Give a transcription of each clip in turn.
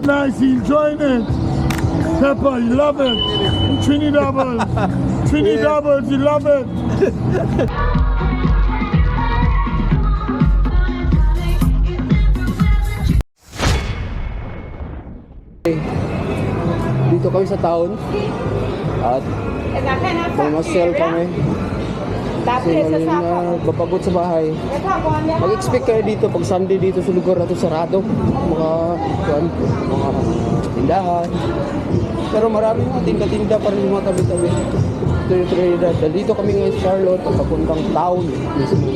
nice, he enjoying it. Pepper, he love it. Trinidad, Trinidad, he love it. Dito kami sa town at mamasyal kami kasi ngayon na babagod sa bahay. Mag-expect kayo dito pag Sunday dito sa lugar na ito sarado, mga tindahan, pero marami mga tinda-tinda pa rin mga tabi-tabi. Ito yung Trinidad. Dito kami ngayon sa Charlotte at papuntang town mismo.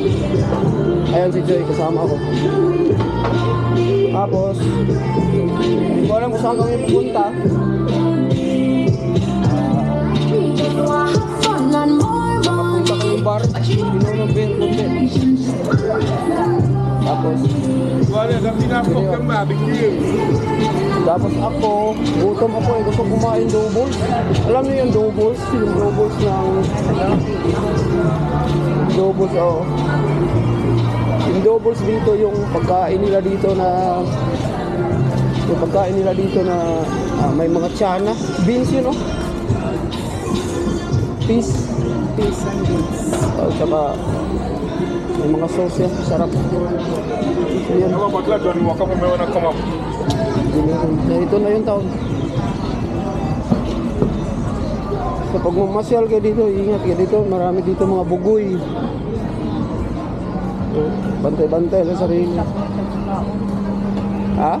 Ayan si Joy, kasama ko. Tapos hindi ko alam kung saan kami pupunta. Nakapunta kami bar, Pinoy Beer Punte. Tapos ako, gutom ako eh, gusto kumain doubles. Alam niyo yung doubles? Yung doubles ng doubles, oh. Yung doubles dito, yung pagkain nila dito na may mga tiyana. Beans yun, oh. Peas and beans. Tsaka may mga sauce yan, sarap. Yan. Ito na yung taon. So pag mamasyal kayo dito, ingat kayo dito, marami dito mga bugoy. Bantay-bantay lang sarili. Ha?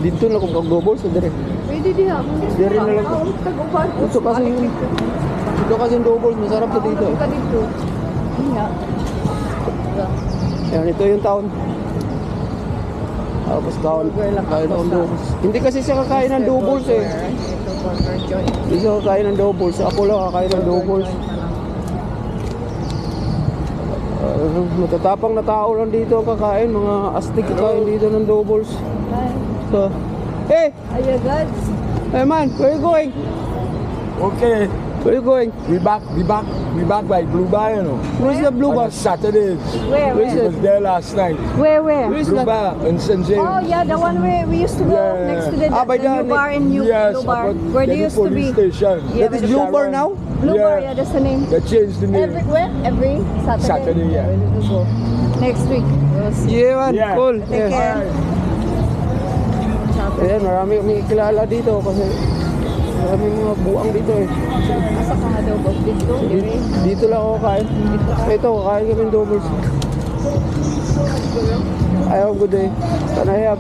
Dito na kung kag-double sa dire. Pwede di ha. Dire na lang. Ito kasi yung double, masarap to dito. Yan, ito yung town. Tapos kain ng doubles. Hindi kasi siya kakain ng doubles eh. Hindi siya kakain ng doubles. Ako lang kakain ng doubles. Matatapang na tao lang dito kakain. Mga astig kakain dito ng doubles. So, hey! Hey man, where you going? Okay, Where you going? we back by Blue Bar, you know. Where's the blue On bar? Saturday. Where? Where's I it? was there last night. Where? Where's Blue that? Bar in St. James. Oh yeah, the one where we used to go Yeah. next to the, By the new the- bar in New Yes, Blue Bar. about Where they the used to police be. station. Yeah, That is blue bar now? Blue Yeah. Bar, yeah, that's the name. They changed the name. Every Saturday. Saturday, yeah. We'll go. Next week. We'll see. Yeah man, Yeah. cool. Take care. Ayan, marami kami kilala dito kasi marami mga buang dito eh. Asa ka nga daw ba? Dito? Dito lang ako kain. Ito, kain kami ng doubles. I have a good day. Can I have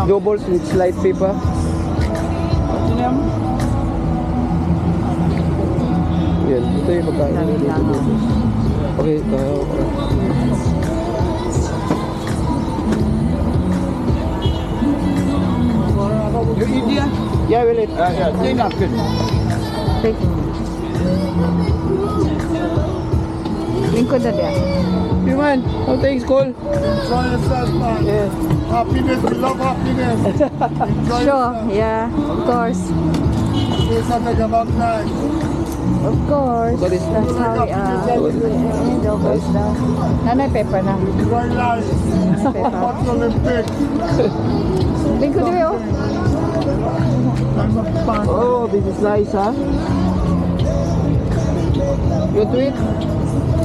doubles with sliced pepper? Yan, ito yung pagkain namin dito. Doubles. Okay, You eat here? yeah, we'll eat. Yeah, take napkin. Take. Lingkod na dia. Hey man, how things cool? Enjoy yourself, man. Yeah. Happiness, we love happiness. Enjoy Sure, yourself. yeah, of course. It's not like about night. Of course. What is That's how we are. Doubles daw. Nanay pepper na. Enjoy life. Pepper. Watch Olympic. Lingkod din oh. I'm a fan. Oh, this is nice, huh? You to eat?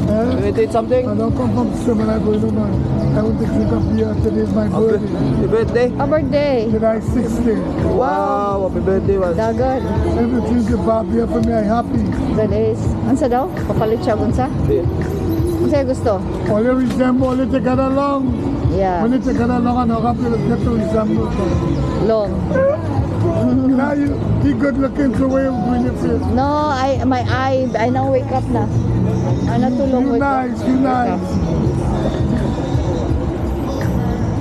You want to eat something? I don't come from Simon, I go to man. I want to drink a beer. Today's my birthday. Your birthday? A birthday. July 16th. Wow, happy birthday man. Dagan. If you drink a bar beer for me, I'm happy. That is. Unsa daw? Papalit siya unsa? Unsa gusto? All you resemble, all you take it along. Yeah. When you take it along, I'm happy to get to resemble. Long. Now you be good looking so where you doing your face. No, my eye, I now wake up na. Ano tulong You wake up? nice, you nice.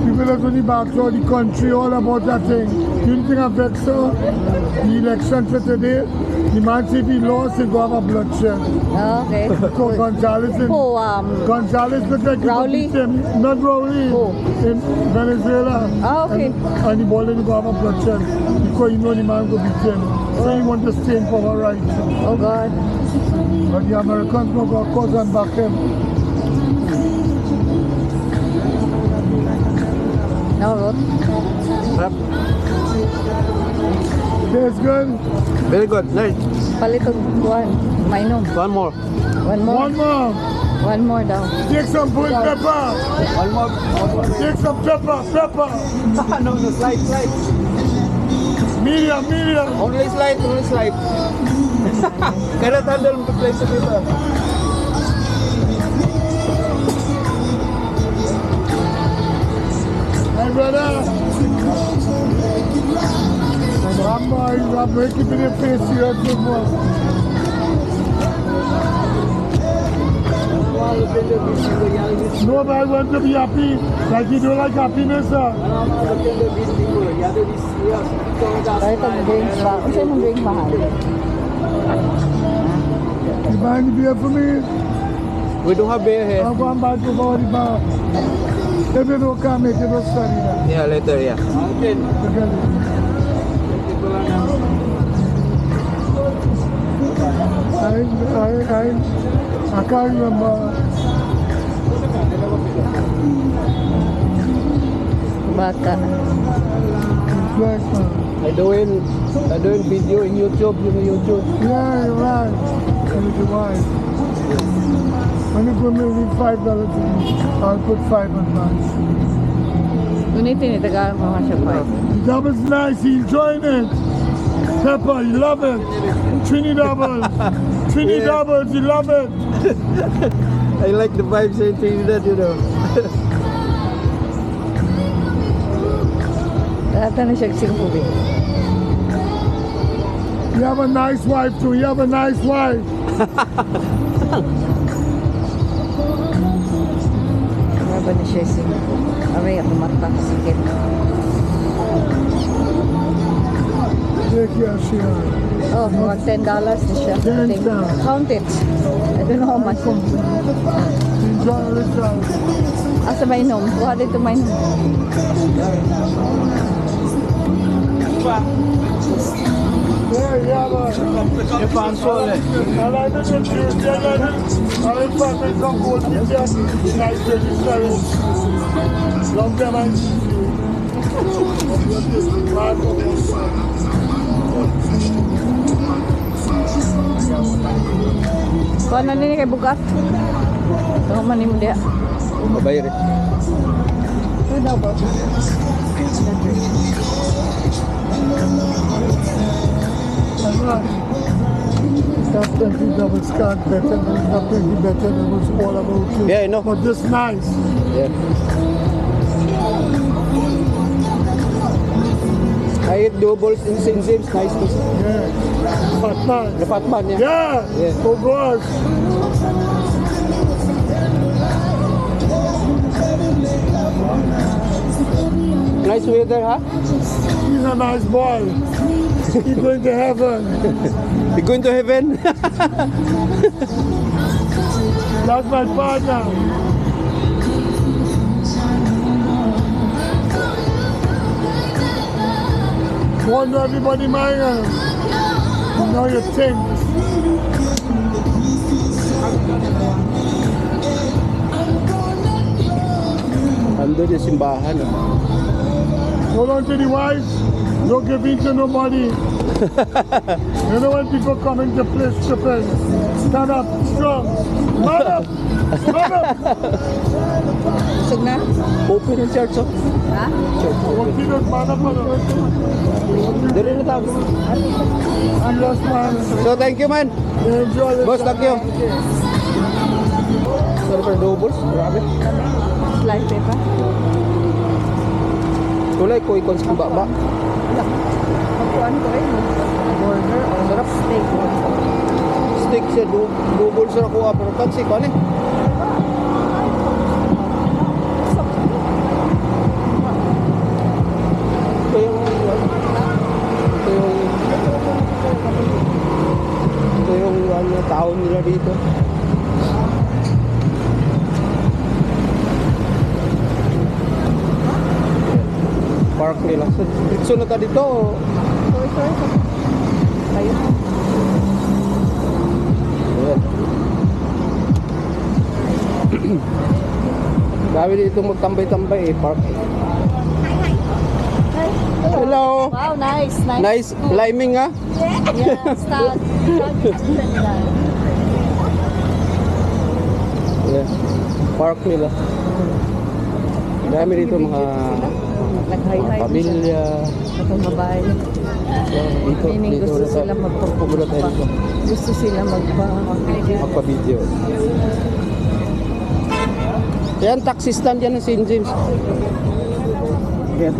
People that only back to the country all about that thing. You think of Vexo? The election for today, the man said he lost and go have a bloodshed. Okay. So Gonzales and Who, Gonzales look like he Rowley? beat him. Not Rowley. Who? In Venezuela. Ah, okay. And the ball and go have a bloodshed. Because you know the man go beat him. So he want to stay in power right. Oh God. But the Americans go go cause and back him. No, Sarap. Tastes good. Very good. Nice. palit og kuan. Mainom. One more. One more. One more. One more daw. Take some pepper. One more. Take some pepper. Pepper. No, slide. Medium. Only slide. Cannot handle the place of paper. Hey, brother. I'm breaking in your face here. Good one. No, but I want to be happy. Like you don't like happiness, sir. Dahil ito drinks pa. Kasi mong drink mahal. You buy any beer for me? We don't have beer here. I'll go and buy to the bar. If you don't come, make it no study. Yeah, later, yeah. Forget it. I can't remember. Baka. Black man. I doing video in YouTube, YouTube. Yeah, you're right. You're right. When you give me $5 to me, I'll put 5 on mine. Unitin ni tagaan mo siya pa. That was nice. He enjoying it. Pepper, you love it. Trinidad, you love it. I like the vibes in Trinidad, you know. Data na siya singkubi. You have a nice wife too. You have a nice wife. Ano ba na siya singkubi? Aray, ako mata kasikit. Take care, Shia. Oh, mga $10 na siya. $10. Count it. I don't know how much. Enjoy yourself. Asa mainom? Kuha dito mainom. Yeah, yeah, man. Your console, eh? I like the pictures. I like fucking some good pictures. Nice vegetarian. Long time I see you. Kuha na nini kay bugat. Ano man mo dia? Mabayar eh. Ito daw ba? That's the thing that was got better than nothing better than was all about you. Yeah, I know. But this nice. Yeah. I eat doubles in St. James. Nice to see. Yeah. Fat man. The fat man, yeah. Yeah. Yeah. Oh gosh. Nice weather, huh? He's a nice boy. He's going to heaven. You going to heaven? That's my partner. Wonder everybody mind you know your things. Ando yung simbahan. Hold on to the wife. Don't give in to nobody. You know when people come into place to pray. Stand up strong. Stand up. Stand up. Busog na? Open yung church, oh. Ha? Church, What open. you do, man up on Dali na tayo. I'm lost man. So, thank you, man. Enjoy it. Boss, thank you. Sorry for doubles. Grabe. Slice paper? Tulay ko ikon sa baba. Magkuhan ko rin. Burger o Sarap. steak. Steak siya, doubles na kuha. Pero kansi ko, ano eh. Ito yung ano, taon nila dito. Park nila. So, ditso na ta dito. Sorry. Kayo. Ayan. Dami dito magtambay-tambay eh, park eh. Hello. Wow, nice. Nice climbing ah. Yeah, start. Yeah. Park nila. Dami dito mga Nag-high-high pamilya. Itong babae. Dito, Meaning dito gusto na sila Pumula tayo dito. Gusto sila Magpa-video. Yan, taxi stand yan ng St. James. Yan.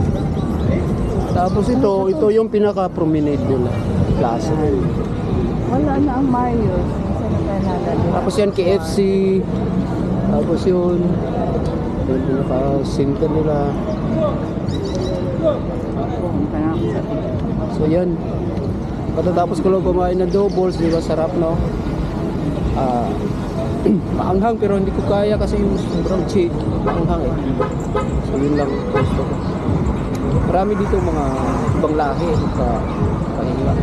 Tapos ito yung pinaka-promenade nila. Plaza. Wala na ang Mario. Saan na tayo nadali? Tapos yan, KFC. Tapos yun pinaka-center nila. Punta nga ako sa tingin. So yan. Pagkatapos ko lang kumain ng doubles, di ba sarap no? Maanghang pero hindi ko kaya kasi yung sobrang cheap. Maanghang eh. So yun lang gusto ko. Marami dito mga ibang lahi sa kanila.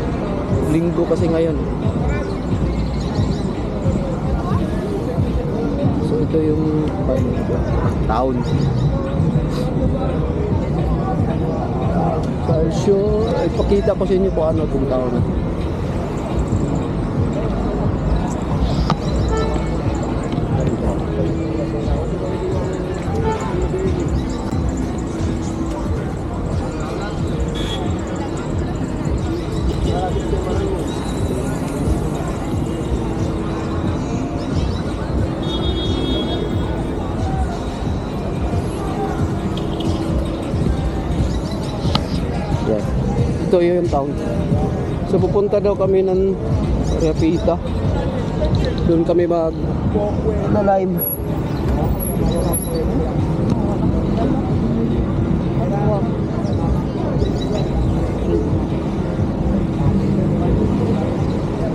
Linggo kasi ngayon. So ito yung town. So ipakita ko sa inyo kung ano itong town. Yan. Ito yung town. So pupunta daw kami ng Rapita. Doon kami mag-live.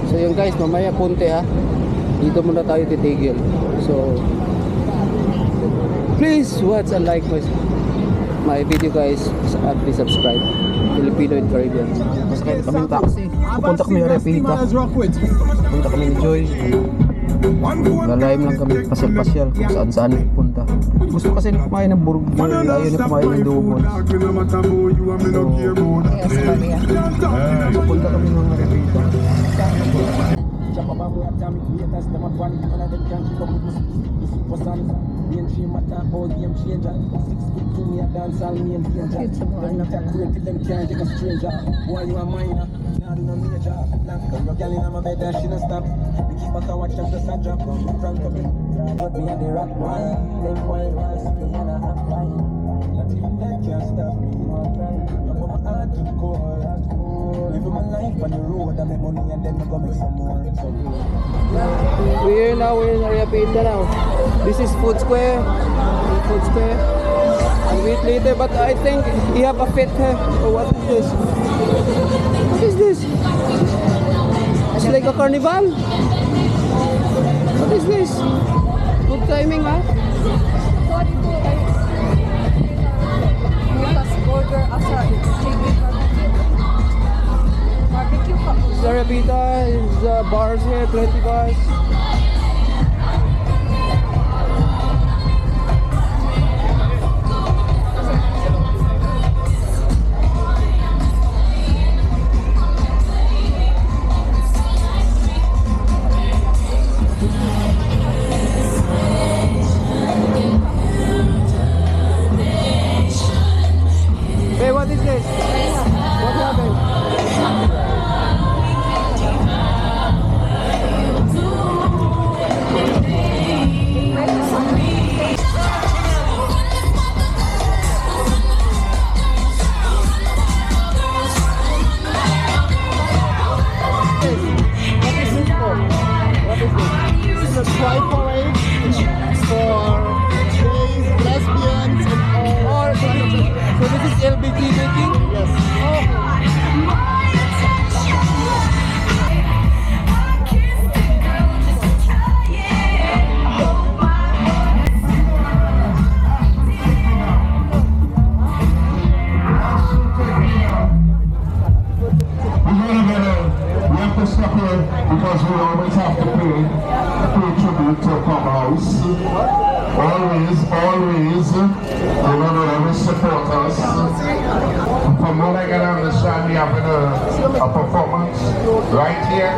So yun guys, mamaya punte ha. Dito muna tayo titigil. So please watch and like my video guys at please subscribe. Filipino and Caribbean. Mas kahit kaming taxi. Pupunta kami ng Repita. Pupunta kami ni Joy. Lalaim lang kami pasyal-pasyal kung saan-saan pupunta. Gusto kasi na kumain ng burger, ayaw na kumain ng doubles. So, pupunta kami ng Repita. We're now in Repita now. This is Food Square. Food Square. I'll wait later, but I think you have a fit here. Oh, what is this? What is this? It's like a carnival. What is this? Good timing, huh? Burger, barbecue pa. The Repita is bars here, plenty bars. Hey, what is this? What happened? Because we always have to pay tribute to Clubhouse. always, always support us. From what I can understand, we have a performance right here.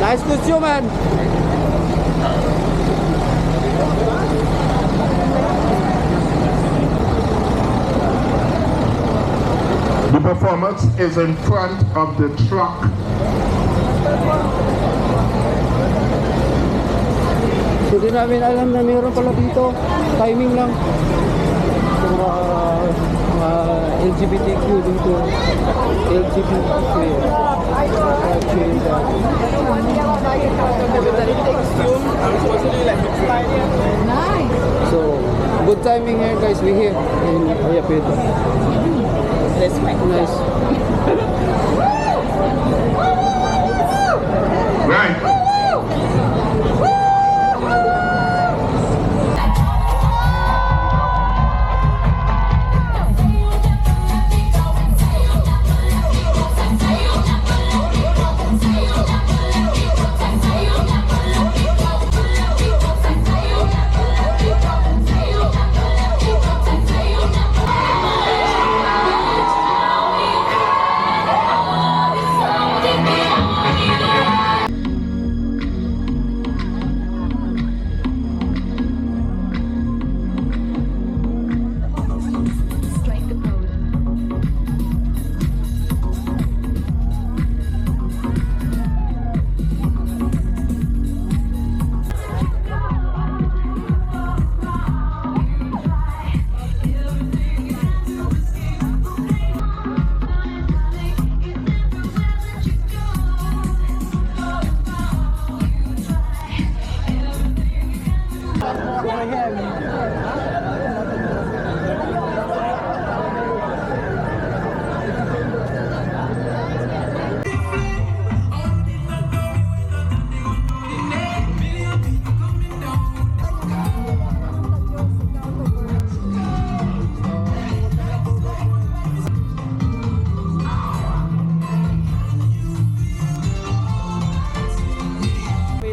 Nice costume, man. The performance is in front of the truck. So, di namin alam na meron pala dito. Timing lang. So, mga LGBTQ dito. LGBTQ. Nice. So, good timing here guys. We here in Ayapito. Nice. Right.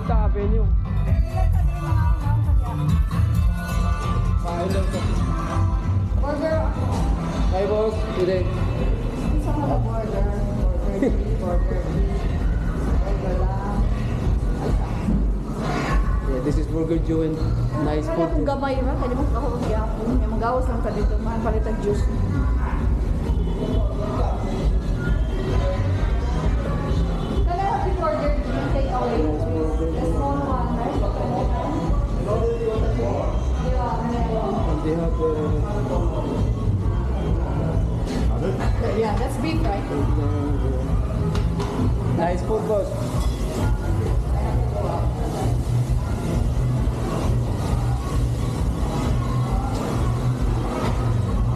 Avenue. Hi boss, today. Yeah, this is Burger Joe and nice Kaya kung food. gamay ra, kaya mo ako magyapon. May magawas lang ka dito, man palitan juice. Kaya happy order, take away. The small one, right? And they have Yeah, that's beef, right? nice food boss.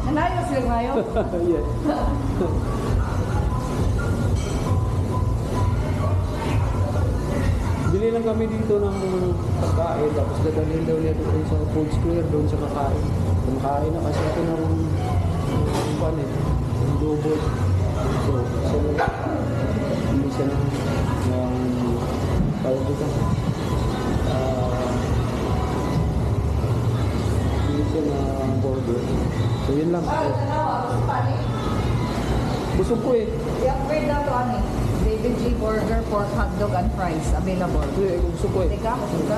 Nanayos lang ngayon. Yeah. Bili lang kami dito ng pagkain tapos dadalhin daw niya doon sa food square doon sa kakain. Kumakain na kasi ako ng double. So, hindi siya ng tawag dito. Hindi siya ng burger. So, yun lang. Busog ko eh. I-upgrade na to, ani. David G. Burger, pork hotdog, and fries. Available. Busog ko eh. Teka, busog ka.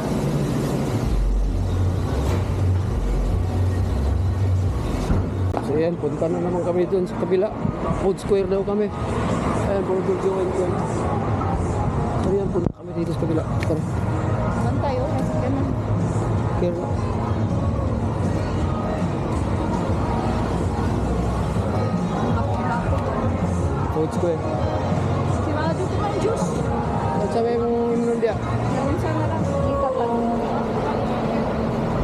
So yan, punta na naman kami doon sa kabila. Food square daw kami. Ayan, Burger Joe and Kwan. So yan, punta kami dito sa kabila. Tara, Saan tayo? Nasa ka na. Kira. Food square. Sigurado ko man juice. At sabi mo inom dia. Ganun sana lang. Kita pa.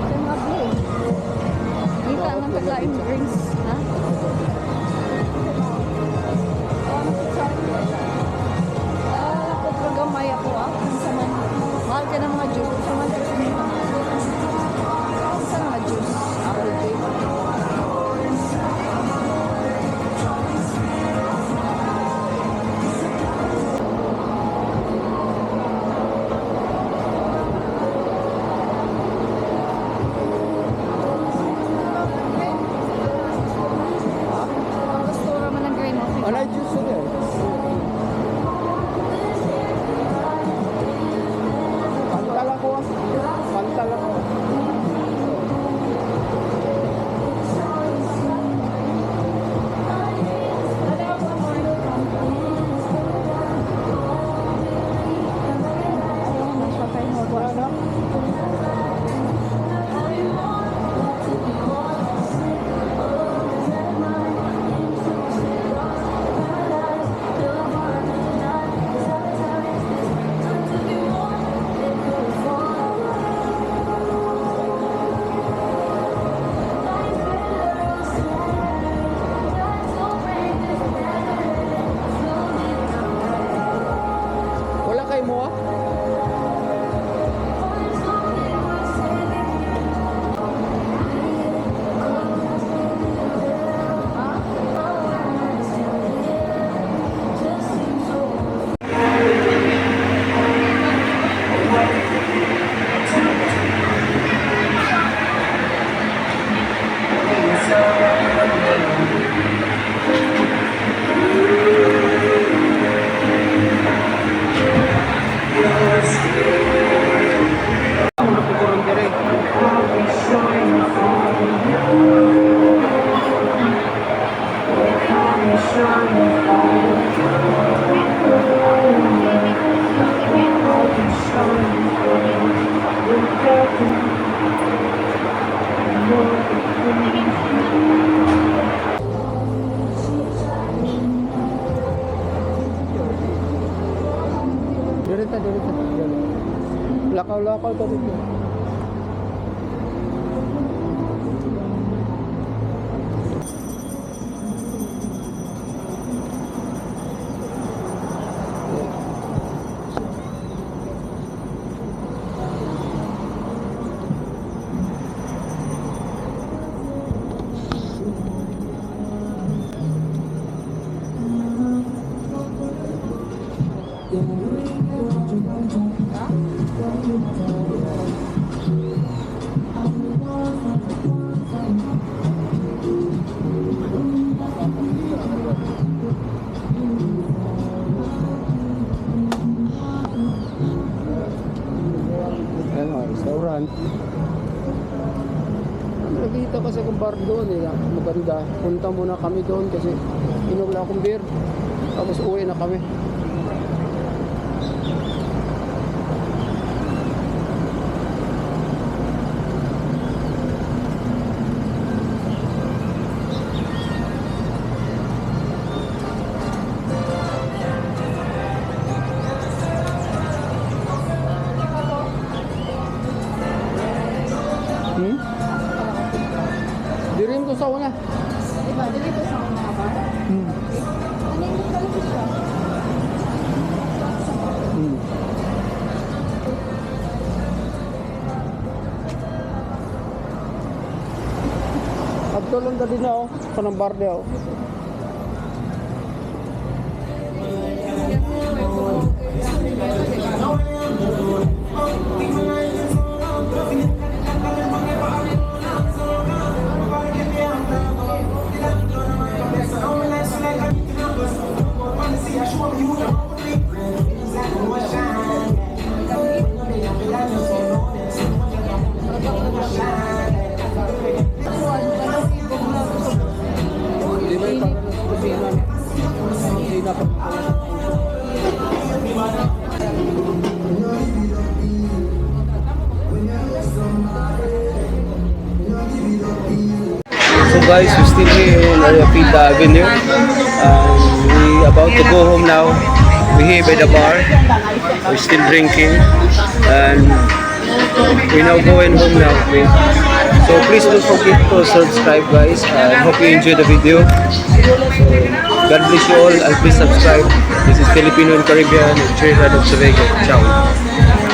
Yung mabli. Kita ng pagkain drinks. Ha? Ako gamay ako Sa man. Mahal ka ng mga juice. Sa man juice mo. Sa mga juice. Apple juice. Dirita. Lakaw-lakaw ka dito. Ayan o, restaurant. Nakita kasi akong bar doon eh, maganda. Punta muna kami doon kasi inom na akong beer. Tapos uwi na kami. Dirim ko sa una. Diba, dito sa mga bar. Ano yung kalito siya? Adto lang dali na oh, kanang bar daw. Di ba yung kusina? Kusina pa. So guys, we're still here in Arapita Avenue. We about to go home now. We're here by the bar. We're still drinking. And we're now going home now. So please don't forget to subscribe guys. I hope you enjoy the video. So God bless you all and please subscribe. This is Filipino and Caribbean. Cheers, Radok Vega. Ciao.